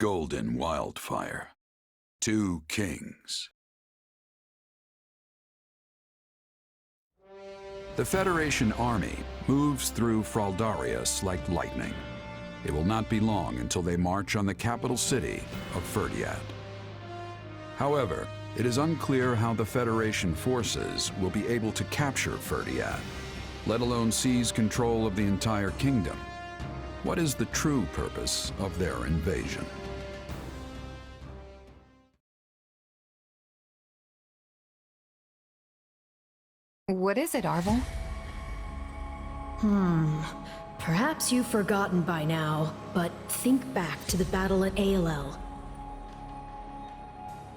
Golden Wildfire. 2 kings. The Federation army moves through Fraldarius like lightning. It will not be long until they march on the capital city of Ferdiad. However, it is unclear how the Federation forces will be able to capture Ferdiad, let alone seize control of the entire kingdom. What is the true purpose of their invasion? What is it, Arvel? Perhaps you've forgotten by now, but think back to the battle at ALL.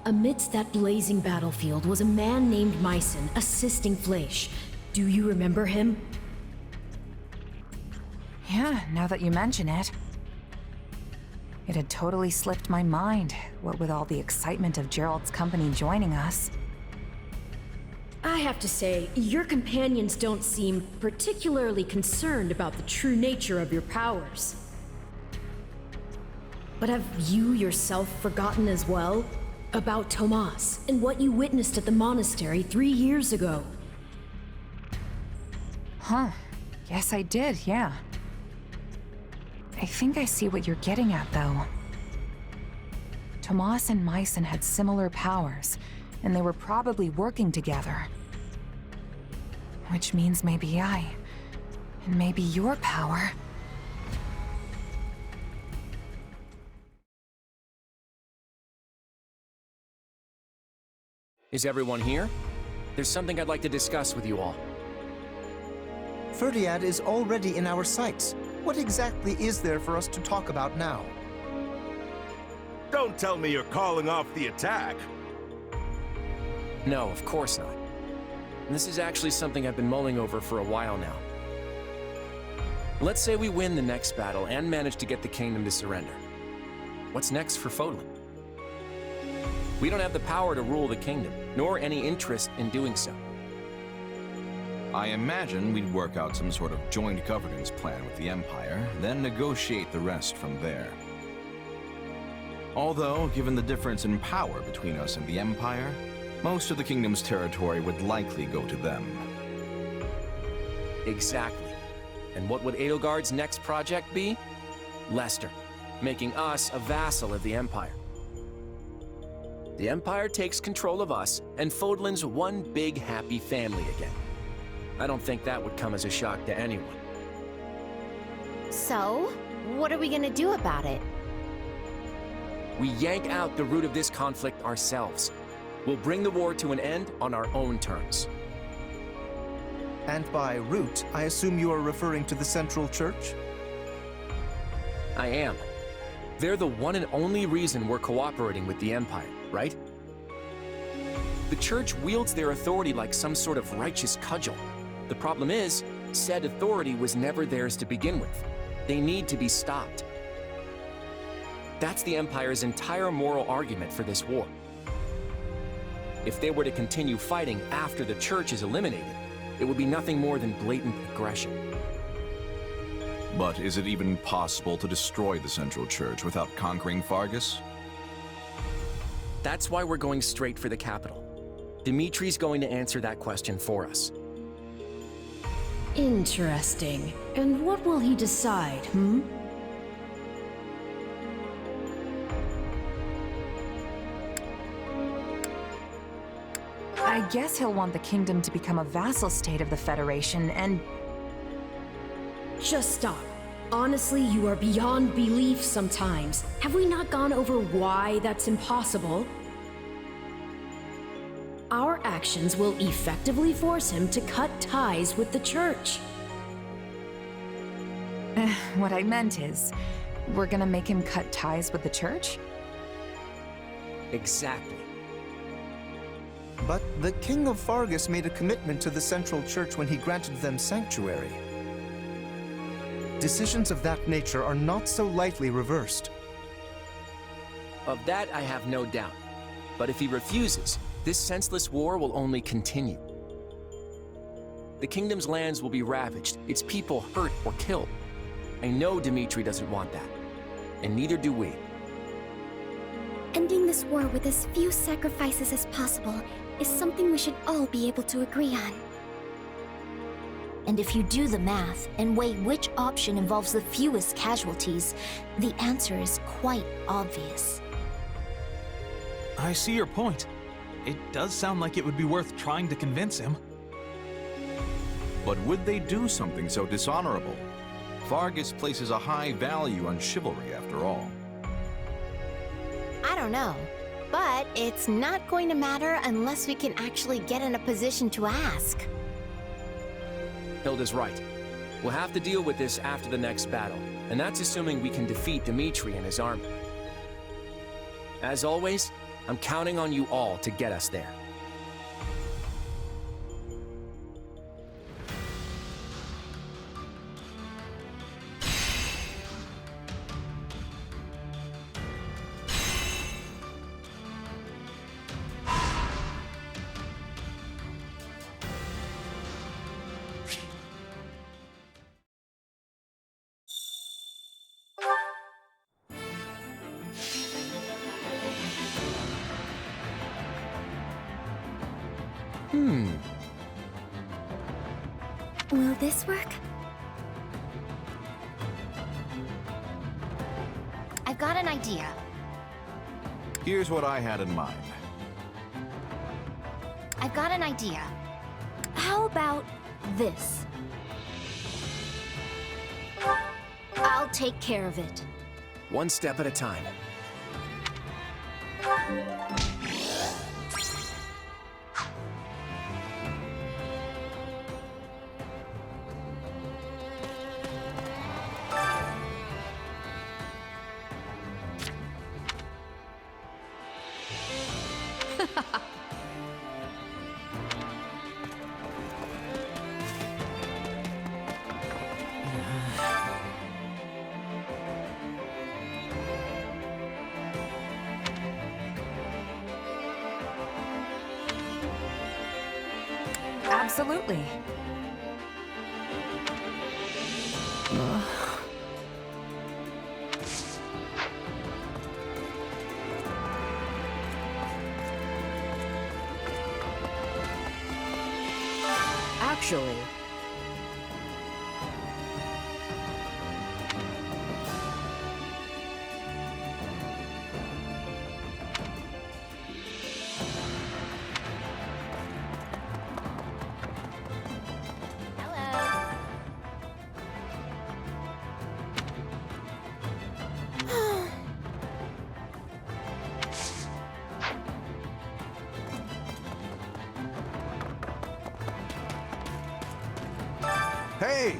Amidst that blazing battlefield was a man named Myson assisting Fleisch. Do you remember him? Yeah, now that you mention it. It had totally slipped my mind, what with all the excitement of Gerald's company joining us. I have to say, your companions don't seem particularly concerned about the true nature of your powers. But have you yourself forgotten as well? About Tomas and what you witnessed at the monastery 3 years ago? Huh. Yes, I did, yeah. I think I see what you're getting at, though. Tomas and Myson had similar powers, and they were probably working together. Which means maybe and maybe your power. Is everyone here? There's something I'd like to discuss with you all. Ferdiad is already in our sights. What exactly is there for us to talk about now? Don't tell me you're calling off the attack. No, of course not. This is actually something I've been mulling over for a while now. Let's say we win the next battle and manage to get the kingdom to surrender. What's next for Fodlan? We don't have the power to rule the kingdom, nor any interest in doing so. I imagine we'd work out some sort of joint governance plan with the Empire, then negotiate the rest from there. Although, given the difference in power between us and the Empire, most of the kingdom's territory would likely go to them. Exactly. And what would Edelgard's next project be? Leicester, making us a vassal of the Empire. The Empire takes control of us, and Fodlan's one big happy family again. I don't think that would come as a shock to anyone. So, what are we gonna do about it? We yank out the root of this conflict ourselves. We'll bring the war to an end on our own terms. And by root, I assume you are referring to the Central Church? I am. They're the one and only reason we're cooperating with the Empire, right? The Church wields their authority like some sort of righteous cudgel. The problem is, said authority was never theirs to begin with. They need to be stopped. That's the Empire's entire moral argument for this war. If they were to continue fighting after the Church is eliminated, it would be nothing more than blatant aggression. But is it even possible to destroy the Central Church without conquering Fargus? That's why we're going straight for the capital. Dimitri's going to answer that question for us. Interesting. And what will he decide, hmm? I guess he'll want the kingdom to become a vassal state of the Federation and... Just stop. Honestly, you are beyond belief sometimes. Have we not gone over why that's impossible? Our actions will effectively force him to cut ties with the Church. What I meant is, we're gonna make him cut ties with the Church? Exactly. But the King of Fargus made a commitment to the Central Church when he granted them sanctuary. Decisions of that nature are not so lightly reversed. Of that, I have no doubt. But if he refuses, this senseless war will only continue. The kingdom's lands will be ravaged, its people hurt or killed. I know Dimitri doesn't want that, and neither do we. Ending this war with as few sacrifices as possible is something we should all be able to agree on. And if you do the math and weigh which option involves the fewest casualties, the answer is quite obvious. I see your point. It does sound like it would be worth trying to convince him. But would they do something so dishonorable? Fargus places a high value on chivalry, after all. I don't know, but it's not going to matter unless we can actually get in a position to ask. Hilda's right. We'll have to deal with this after the next battle, and that's assuming we can defeat Dimitri and his army. As always, I'm counting on you all to get us there. Will this work? I've got an idea. Here's what I had in mind. I've got an idea. How about this? I'll take care of it. One step at a time. Absolutely. Actually, Hey!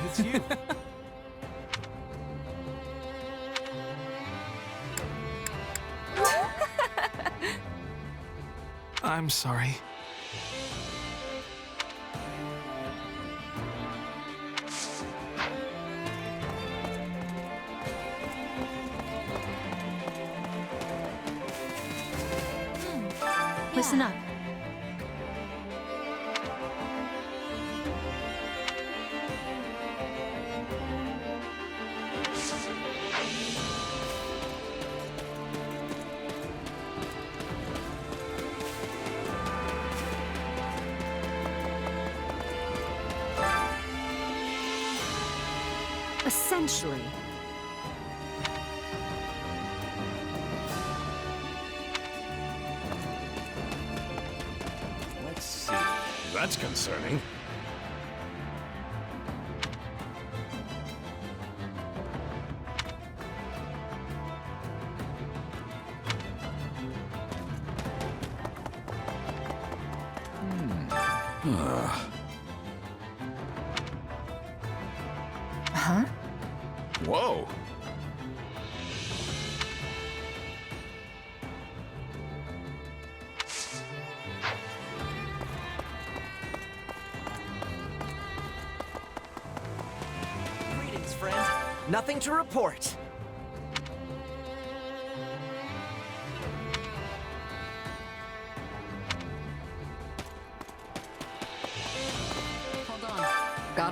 It's you. I'm sorry. Listen up. essentially. Let's see. That's concerning. Huh? Whoa. Greetings, friend. Nothing to report.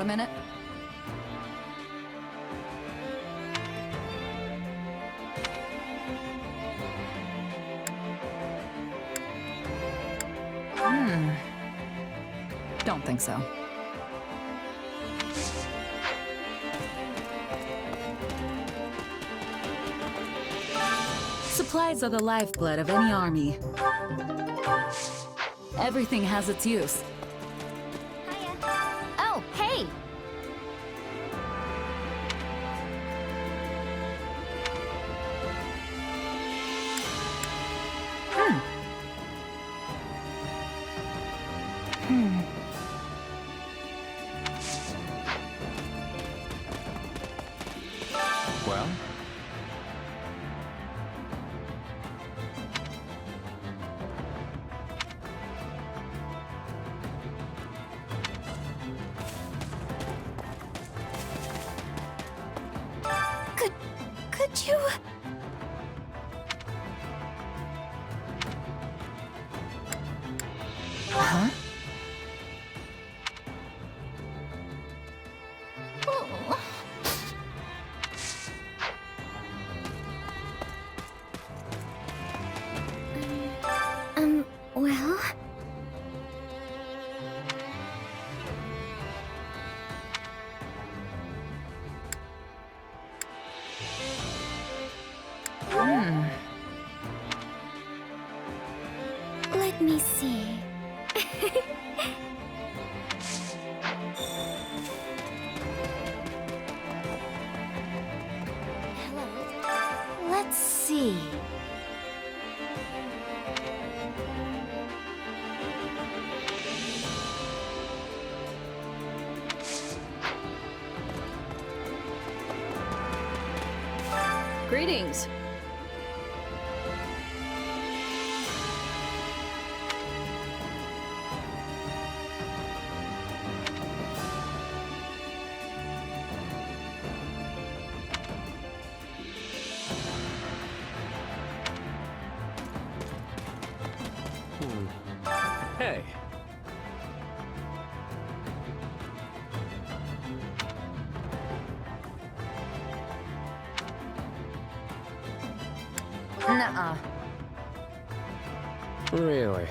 a minute? Don't think so. Supplies are the lifeblood of any army. Everything has its use. Oh, hey! Well? Could you... Huh? Oh. Well... Let me see. Hello. Let's see. Greetings. Hey. Nuh-uh. Really?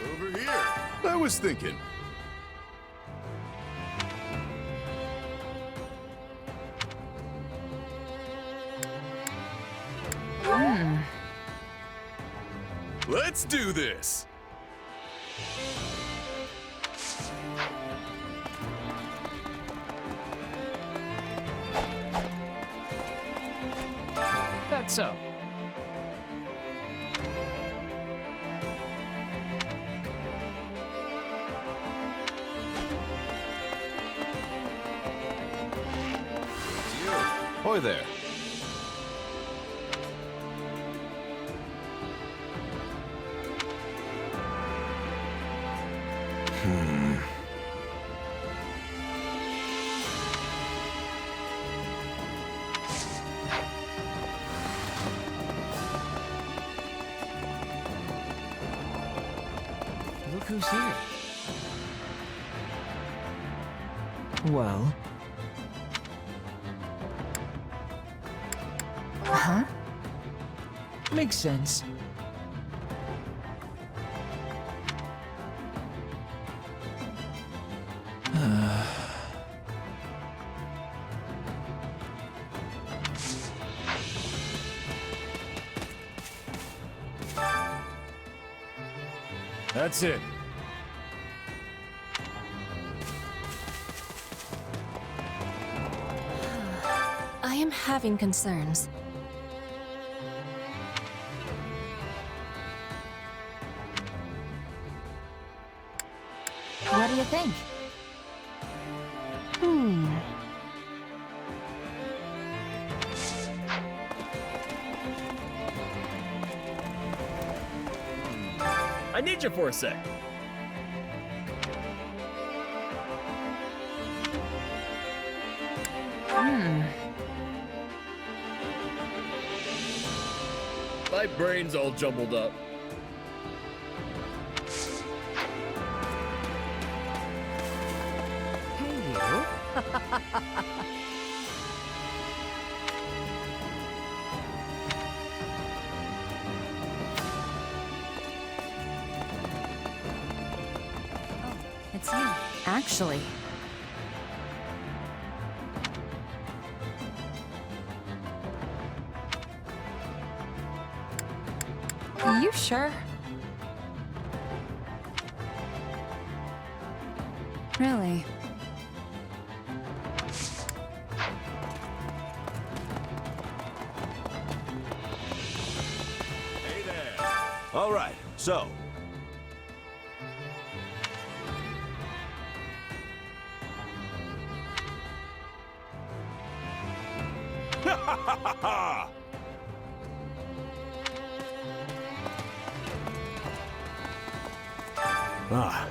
Over here. I was thinking. Let's do this. That's so. Hoy there. Look who's here. Well, Huh? makes sense. That's it. I am having concerns. What do you think? I need you for a sec. My brain's all jumbled up. Hey, you. It's you. Actually, you sure? Really? Hey there. All right, so. Ha ha ha ha ha! Ah.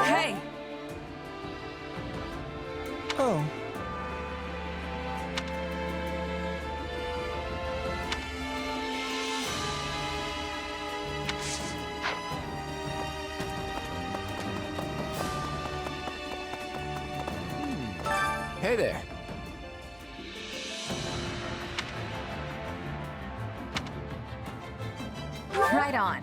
Hey! Oh. Hey there. Right on.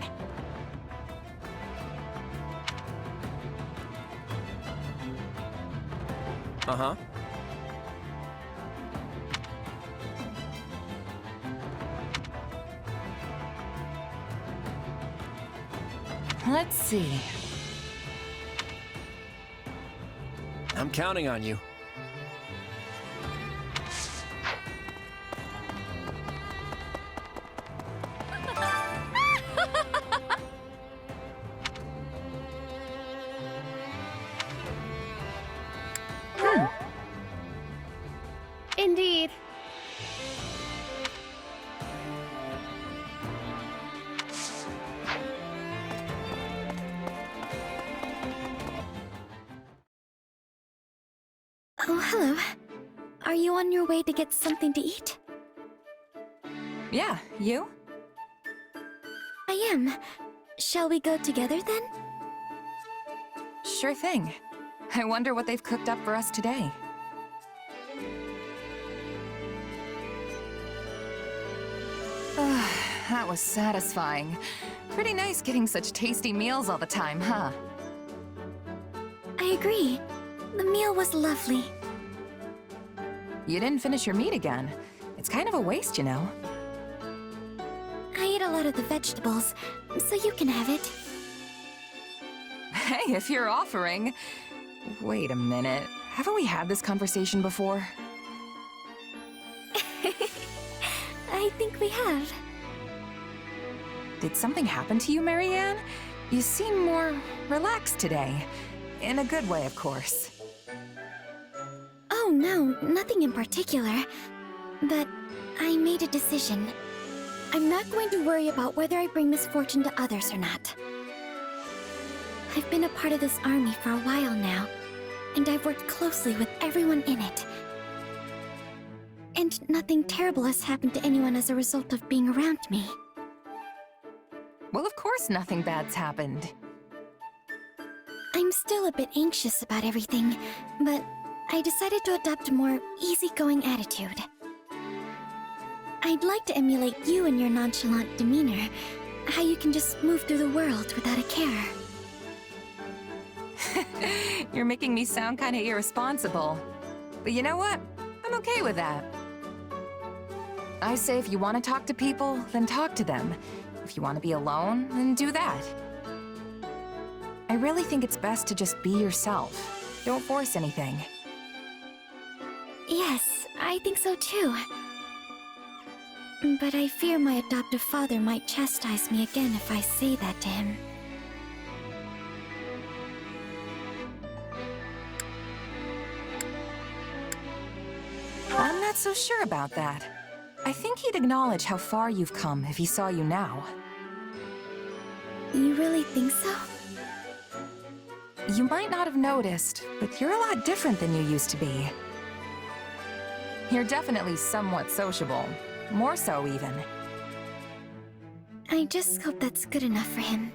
Uh-huh. Let's see. I'm counting on you. Indeed. Oh, hello. Are you on your way to get something to eat? Yeah, you? I am. Shall we go together then? Sure thing. I wonder what they've cooked up for us today. That was satisfying. Pretty nice getting such tasty meals all the time, huh? I agree. The meal was lovely. You didn't finish your meat again. It's kind of a waste, you know. I ate a lot of the vegetables, so you can have it. Hey, if you're offering... Wait a minute. Haven't we had this conversation before? I think we have. Did something happen to you, Marianne? You seem more relaxed today. In a good way, of course. Oh no, nothing in particular. But I made a decision. I'm not going to worry about whether I bring misfortune to others or not. I've been a part of this army for a while now, and I've worked closely with everyone in it. And nothing terrible has happened to anyone as a result of being around me. Well, of course nothing bad's happened. I'm still a bit anxious about everything, but I decided to adopt a more easygoing attitude. I'd like to emulate you and your nonchalant demeanor, how you can just move through the world without a care. You're making me sound kind of irresponsible. But you know what? I'm okay with that. I say if you want to talk to people, then talk to them. If you want to be alone, then do that. I really think it's best to just be yourself. Don't force anything. Yes, I think so too. But I fear my adoptive father might chastise me again if I say that to him. not so sure about that. I think he'd acknowledge how far you've come if he saw you now. You really think so? You might not have noticed, but you're a lot different than you used to be. You're definitely somewhat sociable. More so, even. I just hope that's good enough for him.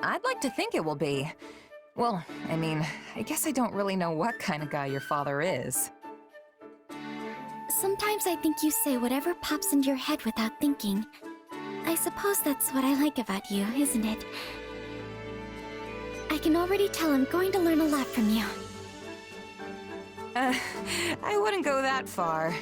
I'd like to think it will be. Well, I mean, I guess I don't really know what kind of guy your father is. Sometimes I think you say whatever pops into your head without thinking. I suppose that's what I like about you, isn't it? I can already tell I'm going to learn a lot from you. I wouldn't go that far.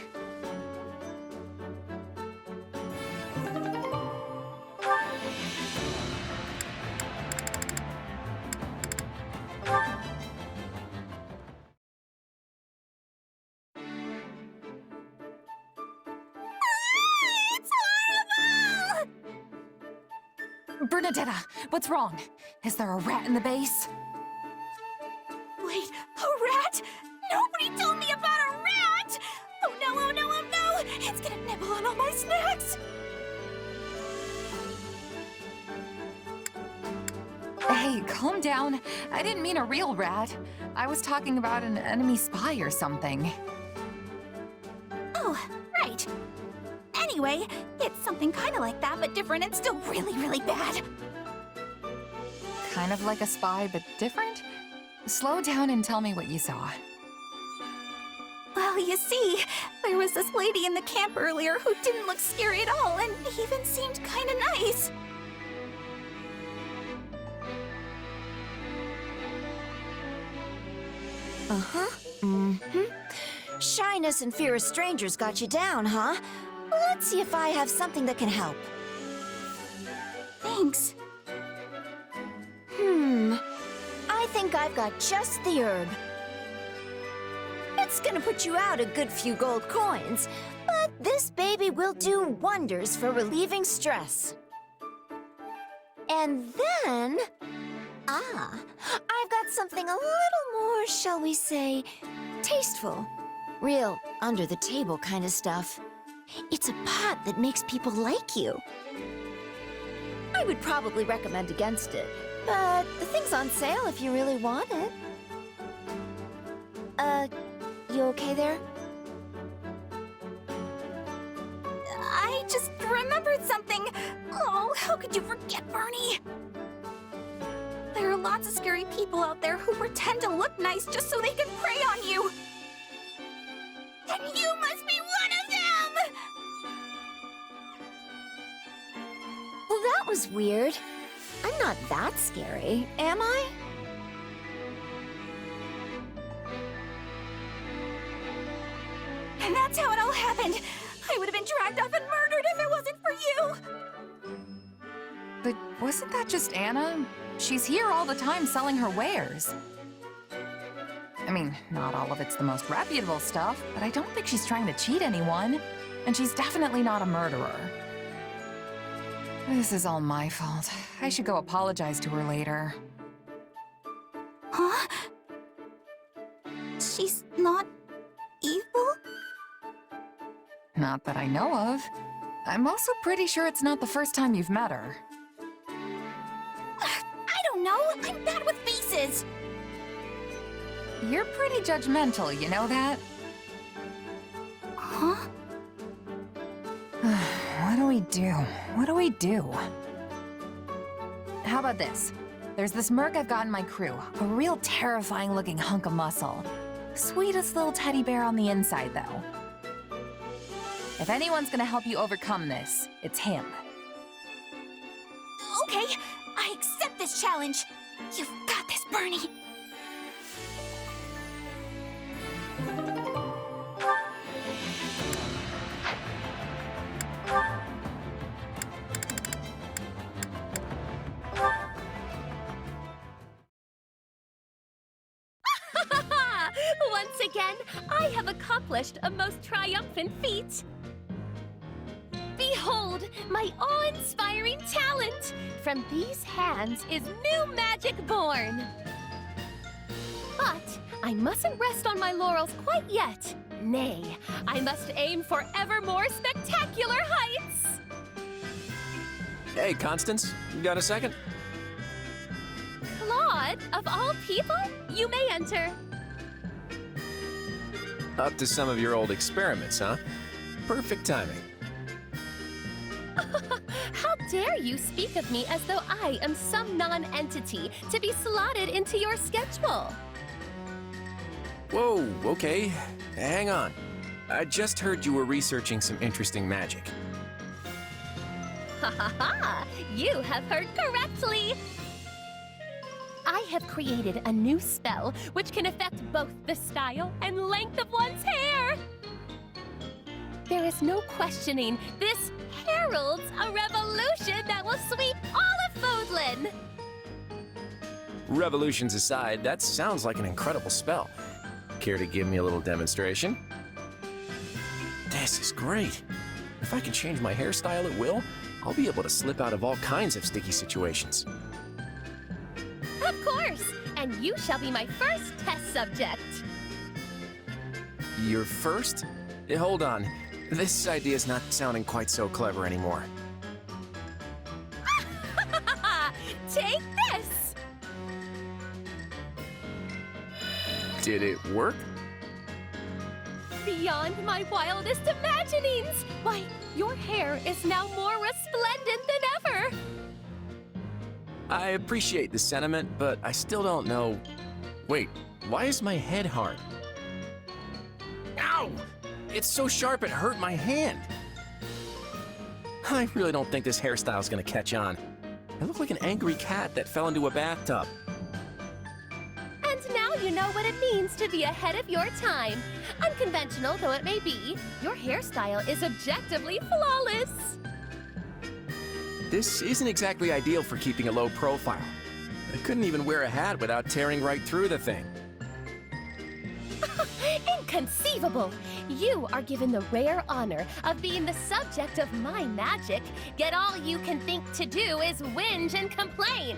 Bernadetta, what's wrong? Is there a rat in the base? Wait, a rat? Nobody told me about a rat! Oh no, oh no, oh no! It's gonna nibble on all my snacks! Hey, calm down. I didn't mean a real rat. I was talking about an enemy spy or something. Oh, right. Anyway, it's something kind of like that, but different and still really, really bad. Kind of like a spy, but different? Slow down and tell me what you saw. Well, you see, there was this lady in the camp earlier who didn't look scary at all and even seemed kind of nice. Uh-huh. Mm-hmm. Shyness and fear of strangers got you down, huh? Let's see if I have something that can help. Thanks. I think I've got just the herb. It's gonna put you out a good few gold coins, but this baby will do wonders for relieving stress. And then... I've got something a little more, shall we say, tasteful. Real under-the-table kind of stuff. It's a pot that makes people like you. I would probably recommend against it, but the thing's on sale if you really want it. You okay there? I just remembered something. Oh, how could you forget, Barney? There are lots of scary people out there who pretend to look nice just so they can prey on you. And you must be one of them! Well, that was weird. I'm not that scary, am I? And that's how it all happened. I would have been dragged off and murdered if it wasn't for you! But wasn't that just Anna? She's here all the time selling her wares. I mean, not all of it's the most reputable stuff, but I don't think she's trying to cheat anyone. And she's definitely not a murderer. This is all my fault. I should go apologize to her later. Huh? She's not evil? Not that I know of. I'm also pretty sure it's not the first time you've met her. I don't know. I'm bad with faces. You're pretty judgmental, you know that? Huh? What do we do? What do we do? How about this? There's this merc I've got in my crew. A real terrifying looking hunk of muscle. Sweetest little teddy bear on the inside, though. If anyone's gonna help you overcome this, it's him. Okay, I accept this challenge. You've got this, Bernie. Once again, I have accomplished a most triumphant feat. Behold, my awe-inspiring talent! From these hands is new magic born. But I mustn't rest on my laurels quite yet. Nay, I must aim for ever more spectacular heights! Hey, Constance, you got a second? Claude, of all people, you may enter. Up to some of your old experiments, huh? Perfect timing. How dare you speak of me as though I am some non-entity to be slotted into your schedule? Whoa, okay. Hang on. I just heard you were researching some interesting magic. Ha ha ha! You have heard correctly! I have created a new spell which can affect both the style and length of one's hair! There is no questioning, this heralds a revolution that will sweep all of Fodlan! Revolutions aside, that sounds like an incredible spell. Care to give me a little demonstration? This is great. If I can change my hairstyle at will, I'll be able to slip out of all kinds of sticky situations. Of course! And you shall be my first test subject! Your first? Hold on. This idea's not sounding quite so clever anymore. Take this! Did it work? Beyond my wildest imaginings! Why, your hair is now more resplendent than ever! I appreciate the sentiment, but I still don't know... Wait, why is my head hard? Ow! It's so sharp it hurt my hand. I really don't think this hairstyle's gonna catch on. I look like an angry cat that fell into a bathtub. And now you know what it means to be ahead of your time. Unconventional though it may be, your hairstyle is objectively flawless. This isn't exactly ideal for keeping a low profile. I couldn't even wear a hat without tearing right through the thing. Inconceivable! You are given the rare honor of being the subject of my magic, yet all you can think to do is whinge and complain.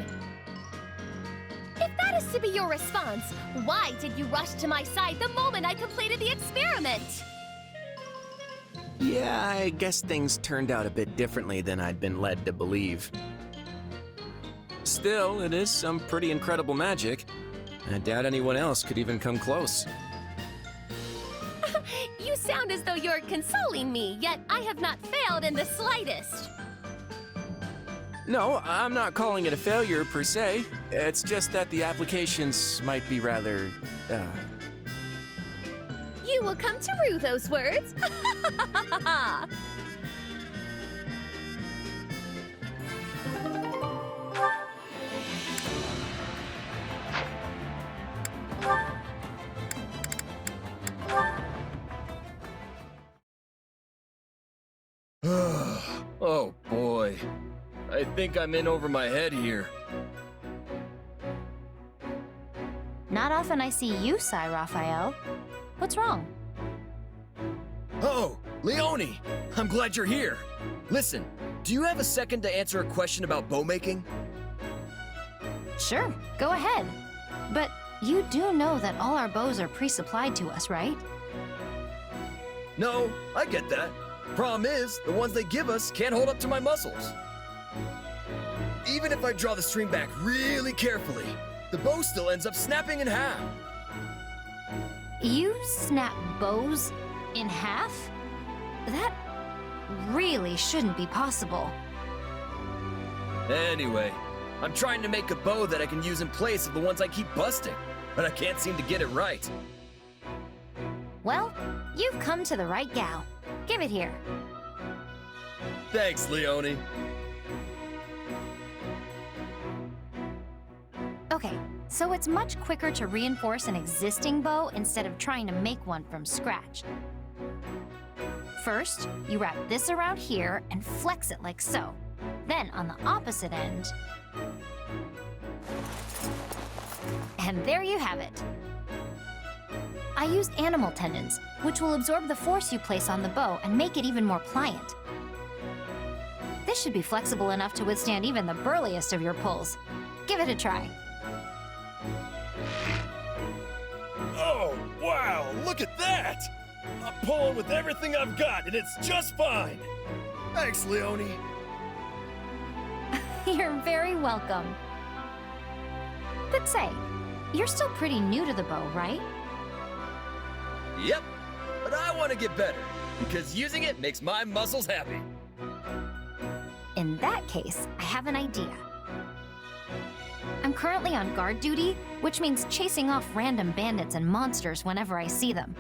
If that is to be your response, why did you rush to my side the moment I completed the experiment? Yeah, I guess things turned out a bit differently than I'd been led to believe. Still, it is some pretty incredible magic. I doubt anyone else could even come close. You sound as though you're consoling me, yet I have not failed in the slightest. No, I'm not calling it a failure per se. It's just that the applications might be rather, You will come to rue those words. Oh boy. I think I'm in over my head here. Not often I see you sigh, Raphael. What's wrong? Oh, Leone! I'm glad you're here. Listen, do you have a second to answer a question about bow making? Sure, go ahead. But you do know that all our bows are pre-supplied to us, right? No, I get that. Problem is, the ones they give us can't hold up to my muscles. Even if I draw the string back really carefully, the bow still ends up snapping in half. You snap bows in half? That really shouldn't be possible. Anyway, I'm trying to make a bow that I can use in place of the ones I keep busting, but I can't seem to get it right. Well, you've come to the right gal. Give it here. Thanks, Leone. Okay, so it's much quicker to reinforce an existing bow instead of trying to make one from scratch. First, you wrap this around here and flex it like so. Then on the opposite end... And there you have it. I used animal tendons, which will absorb the force you place on the bow and make it even more pliant. This should be flexible enough to withstand even the burliest of your pulls. Give it a try. Oh, wow, look at that! I'm pulling with everything I've got, and it's just fine. Thanks, Leone. You're very welcome. But say, you're still pretty new to the bow, right? Yep, but I want to get better, because using it makes my muscles happy. In that case, I have an idea. I'm currently on guard duty, which means chasing off random bandits and monsters whenever I see them.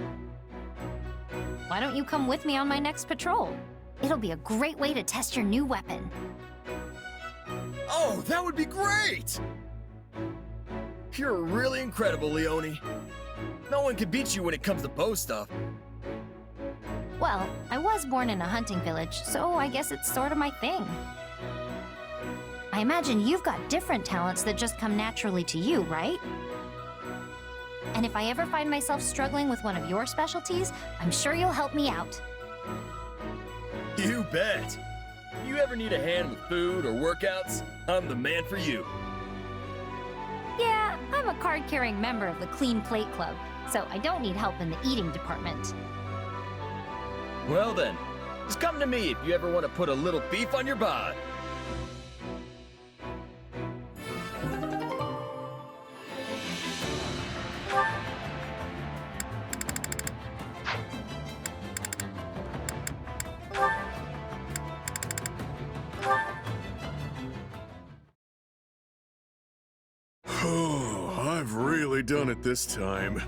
Why don't you come with me on my next patrol? It'll be a great way to test your new weapon. Oh, that would be great! You're really incredible, Leone. No one can beat you when it comes to bow stuff. Well, I was born in a hunting village, so I guess it's sort of my thing. I imagine you've got different talents that just come naturally to you, right? And if I ever find myself struggling with one of your specialties, I'm sure you'll help me out. You bet! If you ever need a hand with food or workouts, I'm the man for you. Yeah, I'm a card-carrying member of the Clean Plate Club, so I don't need help in the eating department. Well then, just come to me if you ever want to put a little beef on your bod. I've really done it this time.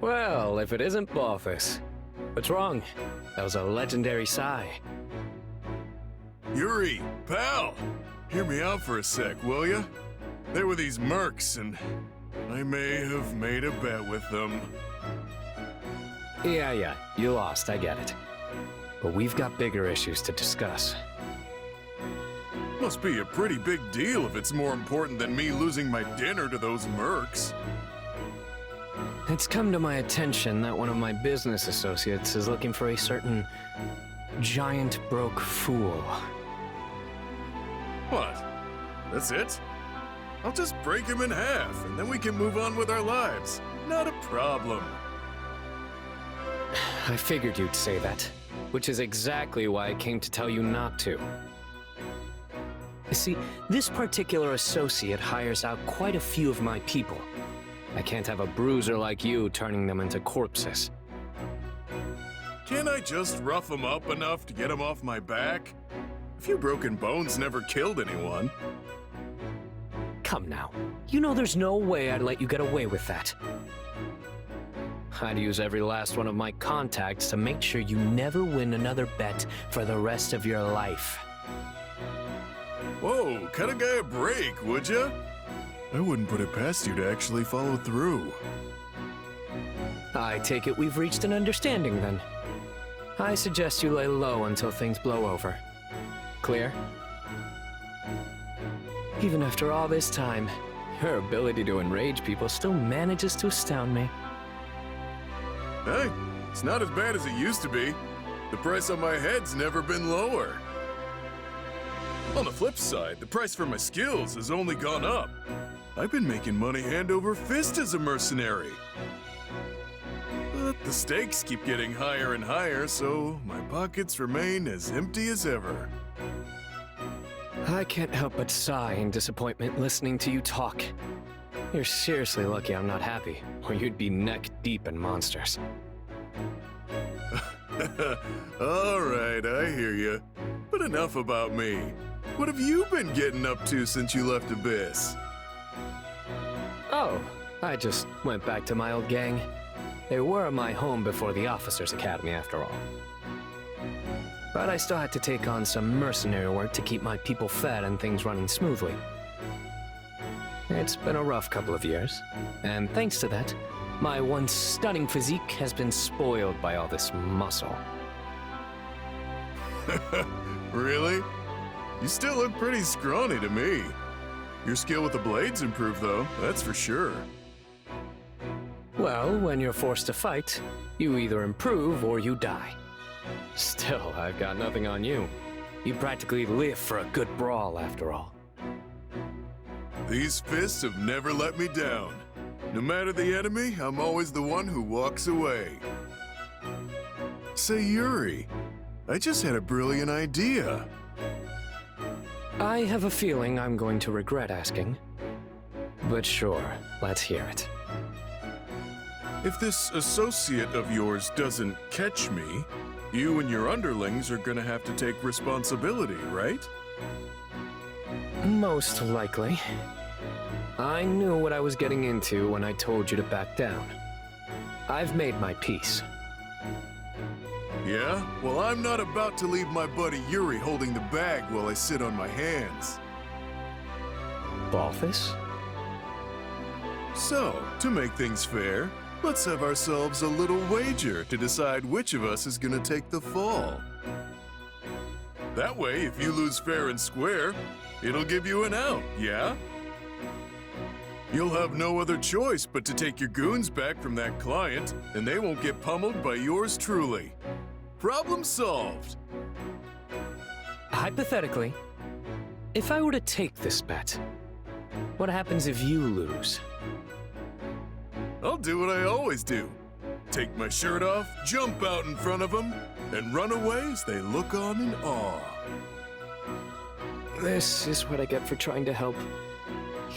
Well, if it isn't Balthus. What's wrong? That was a legendary sigh. Yuri, pal! Hear me out for a sec, will ya? There were these mercs, and I may have made a bet with them. Yeah, you lost, I get it. But we've got bigger issues to discuss. Must be a pretty big deal if it's more important than me losing my dinner to those mercs. It's come to my attention that one of my business associates is looking for a certain giant broke fool. What? That's it? I'll just break him in half, and then we can move on with our lives. Not a problem. I figured you'd say that, which is exactly why I came to tell you not to. You see, this particular associate hires out quite a few of my people. I can't have a bruiser like you turning them into corpses. Can't I just rough him up enough to get him off my back? A few broken bones never killed anyone. Come now. You know there's no way I'd let you get away with that. I'd use every last one of my contacts to make sure you never win another bet for the rest of your life. Whoa, cut a guy a break, would ya? I wouldn't put it past you to actually follow through. I take it we've reached an understanding then. I suggest you lay low until things blow over. Clear? Even after all this time, your ability to enrage people still manages to astound me. Hey, it's not as bad as it used to be. The price on my head's never been lower. On the flip side, the price for my skills has only gone up. I've been making money hand over fist as a mercenary. But the stakes keep getting higher and higher, so my pockets remain as empty as ever. I can't help but sigh in disappointment listening to you talk. You're seriously lucky I'm not happy, or you'd be neck deep in monsters. All right, I hear you. But enough about me. What have you been getting up to since you left Abyss? Oh, I just went back to my old gang. They were my home before the Officers' Academy, after all. But I still had to take on some mercenary work to keep my people fed and things running smoothly. It's been a rough couple of years, and thanks to that, my once stunning physique has been spoiled by all this muscle. Really? You still look pretty scrawny to me. Your skill with the blades improved, though, that's for sure. Well, when you're forced to fight, you either improve or you die. Still, I've got nothing on you. You practically live for a good brawl, after all. These fists have never let me down. No matter the enemy, I'm always the one who walks away. Say, Yuri, I just had a brilliant idea. I have a feeling I'm going to regret asking. But sure, let's hear it. If this associate of yours doesn't catch me, you and your underlings are gonna have to take responsibility, right? Most likely. I knew what I was getting into when I told you to back down. I've made my peace. Yeah? Well, I'm not about to leave my buddy Yuri holding the bag while I sit on my hands. Balthus? So, to make things fair, let's have ourselves a little wager to decide which of us is gonna take the fall. That way, if you lose fair and square, it'll give you an out, yeah? You'll have no other choice but to take your goons back from that client, and they won't get pummeled by yours truly. Problem solved. Hypothetically, if I were to take this bet, what happens if you lose? I'll do what I always do. Take my shirt off, jump out in front of them, and run away as they look on in awe. This is what I get for trying to help.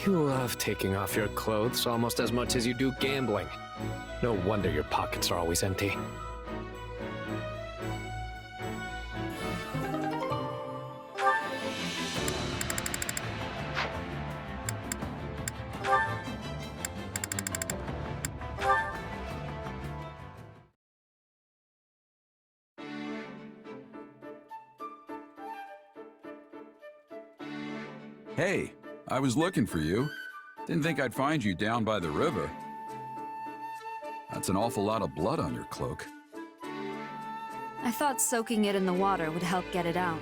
You love taking off your clothes almost as much as you do gambling. No wonder your pockets are always empty. Hey, I was looking for you. Didn't think I'd find you down by the river. That's an awful lot of blood on your cloak. I thought soaking it in the water would help get it out.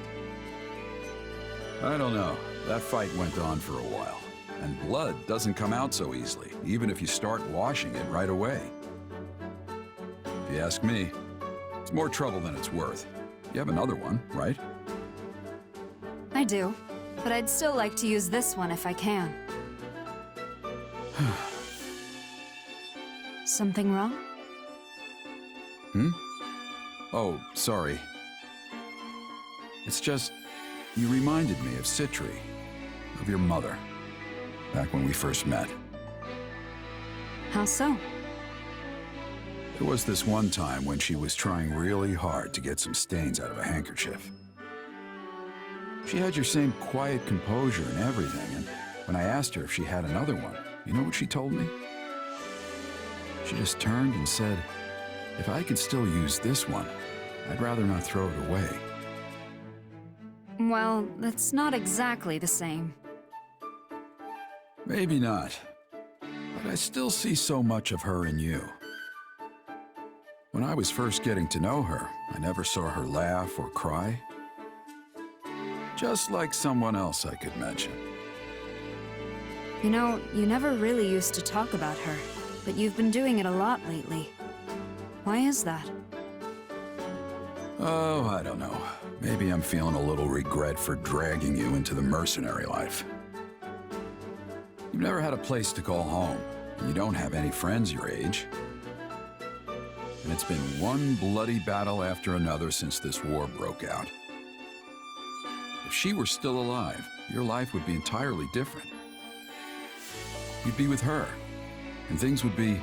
I don't know. That fight went on for a while. And blood doesn't come out so easily, even if you start washing it right away. If you ask me, it's more trouble than it's worth. You have another one, right? I do, but I'd still like to use this one if I can. Something wrong? Oh, sorry. It's just, you reminded me of Citri, of your mother, back when we first met. How so? There was this one time when she was trying really hard to get some stains out of a handkerchief. She had your same quiet composure and everything, and when I asked her if she had another one, you know what she told me? She just turned and said, if I could still use this one, I'd rather not throw it away. Well, that's not exactly the same. Maybe not, but I still see so much of her in you. When I was first getting to know her, I never saw her laugh or cry. Just like someone else I could mention. You know, you never really used to talk about her, but you've been doing it a lot lately. Why is that? Oh, I don't know. Maybe I'm feeling a little regret for dragging you into the mercenary life. You've never had a place to call home, and you don't have any friends your age. And it's been one bloody battle after another since this war broke out. If she were still alive, your life would be entirely different. You'd be with her, and things would be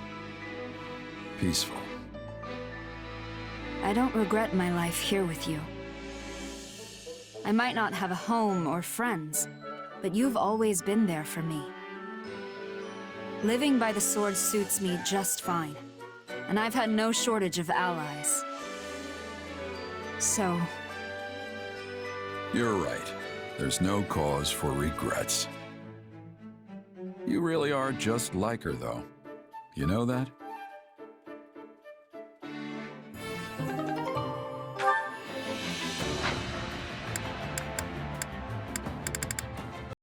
peaceful. I don't regret my life here with you. I might not have a home or friends, but you've always been there for me. Living by the sword suits me just fine, and I've had no shortage of allies. So... You're right. There's no cause for regrets. You really are just like her, though. You know that?